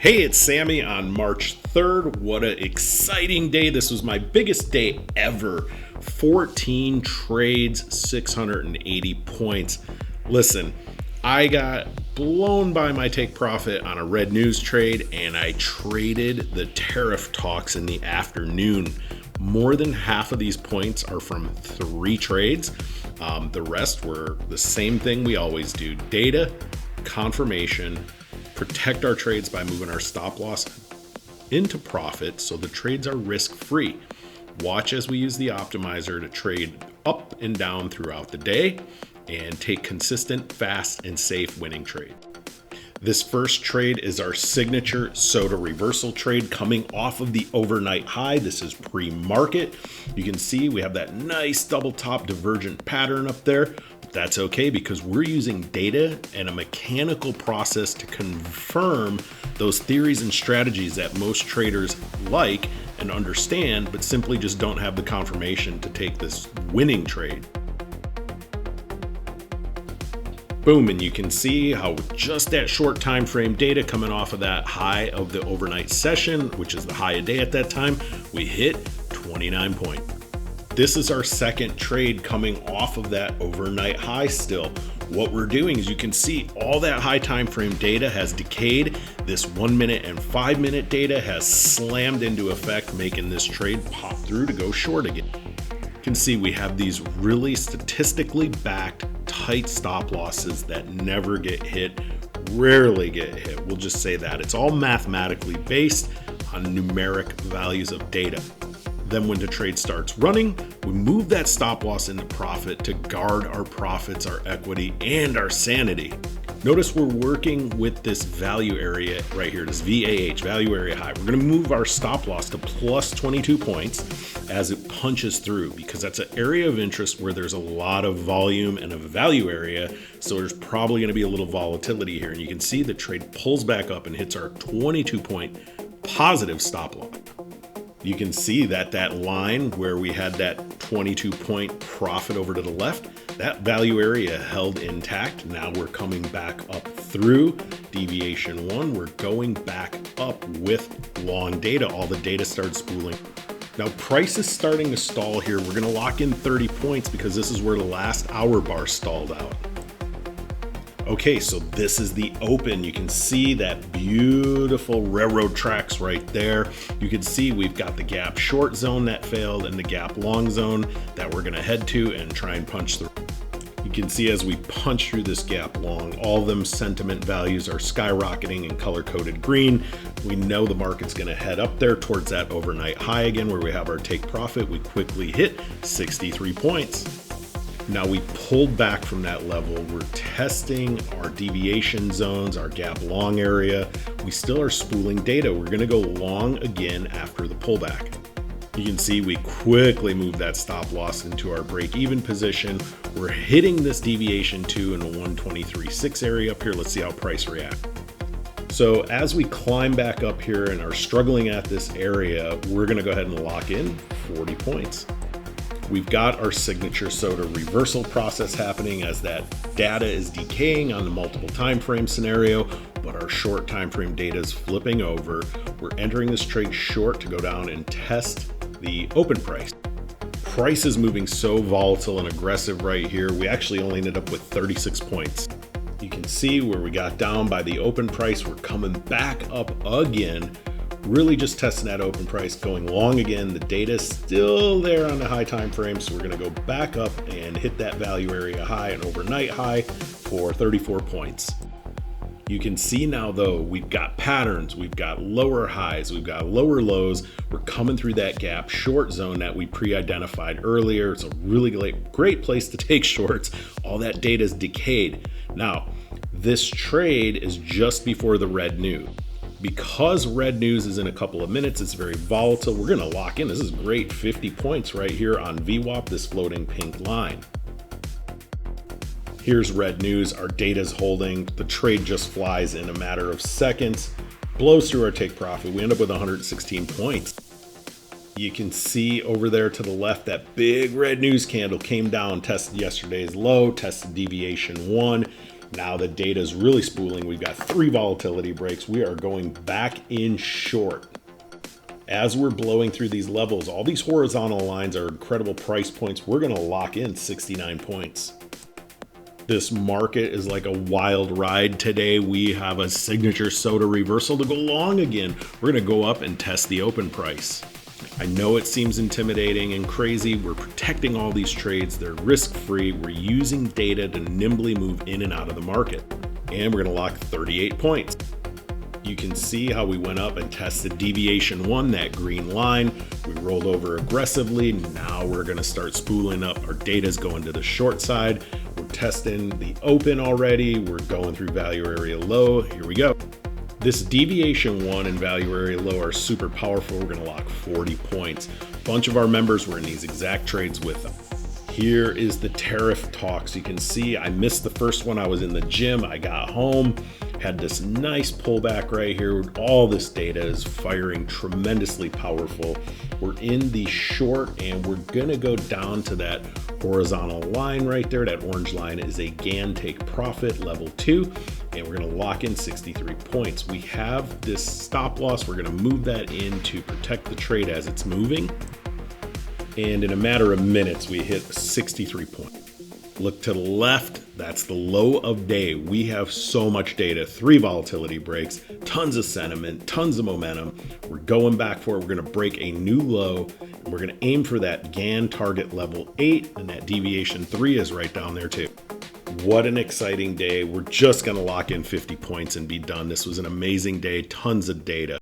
Hey, it's Sammy on March 3rd. What an exciting day. This was my biggest day ever. 14 trades, 680 points. Listen, I got blown by my take profit on a red news trade, and I traded the tariff talks in the afternoon. More than half of these points are from 3 trades. The rest were the same thing we always do: data, confirmation, protect our trades by moving our stop loss into profit so the trades are risk-free. Watch as we use the optimizer to trade up and down throughout the day and take consistent, fast, and safe winning trades. This first trade is our signature soda reversal trade coming off of the overnight high. This is pre-market. You can see we have that nice double top divergent pattern up there. That's okay because we're using data and a mechanical process to confirm those theories and strategies that most traders like and understand, but simply just don't have the confirmation to take this winning trade. Boom, and you can see how just that short time frame data coming off of that high of the overnight session, which is the high a day at that time, we hit 29 points. This is our second trade coming off of that overnight high still. What we're doing is you can see all that high time frame data has decayed. This 1 minute and 5 minute data has slammed into effect, making this trade pop through to go short again. You can see we have these really statistically backed tight stop losses that never get hit, rarely get hit. We'll just say that. It's all mathematically based on numeric values of data. Then when the trade starts running, we move that stop loss into profit to guard our profits, our equity, and our sanity. Notice we're working with this value area right here, this VAH, value area high. We're going to move our stop loss to plus 22 points as it punches through, because that's an area of interest where there's a lot of volume and a value area. So there's probably going to be a little volatility here. And you can see the trade pulls back up and hits our 22 point positive stop loss. You can see that line where we had that 22 point profit over to the left, that value area held intact. Now we're coming back up through deviation 1. We're going back up with long data. All the data starts spooling. Now price is starting to stall here. We're going to lock in 30 points because this is where the last hour bar stalled out. Okay, so this is the open. You can see that beautiful railroad tracks right there. You can see we've got the gap short zone that failed and the gap long zone that we're gonna head to and try and punch through. You can see as we punch through this gap long, all of them sentiment values are skyrocketing and color-coded green. We know the market's gonna head up there towards that overnight high again where we have our take profit. We quickly hit 63 points. Now we pulled back from that level. We're testing our deviation zones, our gap long area. We still are spooling data. We're gonna go long again after the pullback. You can see we quickly move that stop loss into our break-even position. We're hitting this deviation 2 in the 123.6 area up here. Let's see how price reacts. So as we climb back up here and are struggling at this area, we're gonna go ahead and lock in 40 points. We've got our signature soda reversal process happening as that data is decaying on the multiple time frame scenario, but our short time frame data is flipping over. We're entering this trade short to go down and test the open price. Price is moving so volatile and aggressive right here. We actually only ended up with 36 points. You can see where we got down by the open price. We're coming back up again. Really just testing that open price, going long again. The data is still there on the high time frame, so we're going to go back up and hit that value area high, an overnight high for 34 points. You can see now though, we've got patterns, we've got lower highs, we've got lower lows. We're coming through that gap short zone that we pre-identified earlier. It's a really great place to take shorts. All that data is decayed. Now, this trade is just before the red news. Because red news is in a couple of minutes, it's very volatile. We're gonna lock in. This is great, 50 points right here on VWAP, this floating pink line. Here's red news, our data's holding. The trade just flies in a matter of seconds, blows through our take profit. We end up with 116 points. You can see over there to the left, that big red news candle came down, tested yesterday's low, tested deviation 1. Now the data is really spooling. We've got 3 volatility breaks. We are going back in short. As we're blowing through these levels, all these horizontal lines are incredible price points. We're going to lock in 69 points. This market is like a wild ride today. We have a signature soda reversal to go long again. We're going to go up and test the open price. I know it seems intimidating and crazy. We're protecting all these trades. They're risk-free. We're using data to nimbly move in and out of the market. And we're going to lock 38 points. You can see how we went up and tested deviation 1, that green line. We rolled over aggressively. Now we're going to start spooling up. Our data is going to the short side. We're testing the open already. We're going through value area low. Here we go. This deviation 1 and value area low are super powerful. We're going to lock 40 points. A bunch of our members were in these exact trades with them. Here is the tariff talks. You can see I missed the first one. I was in the gym. I got home, had this nice pullback right here. All this data is firing tremendously powerful. We're in the short and we're going to go down to that horizontal line right there. That orange line is a GAN take profit level 2, and we're going to lock in 63 points. We have this stop loss. We're going to move that in to protect the trade as it's moving. And in a matter of minutes, we hit 63 points. Look to the left, that's the low of day. We have so much data, 3 volatility breaks, tons of sentiment, tons of momentum. We're going back for it. We're gonna break a new low, and we're gonna aim for that GAN target level 8, and that deviation 3 is right down there too. What an exciting day. We're just gonna lock in 50 points and be done. This was an amazing day, tons of data.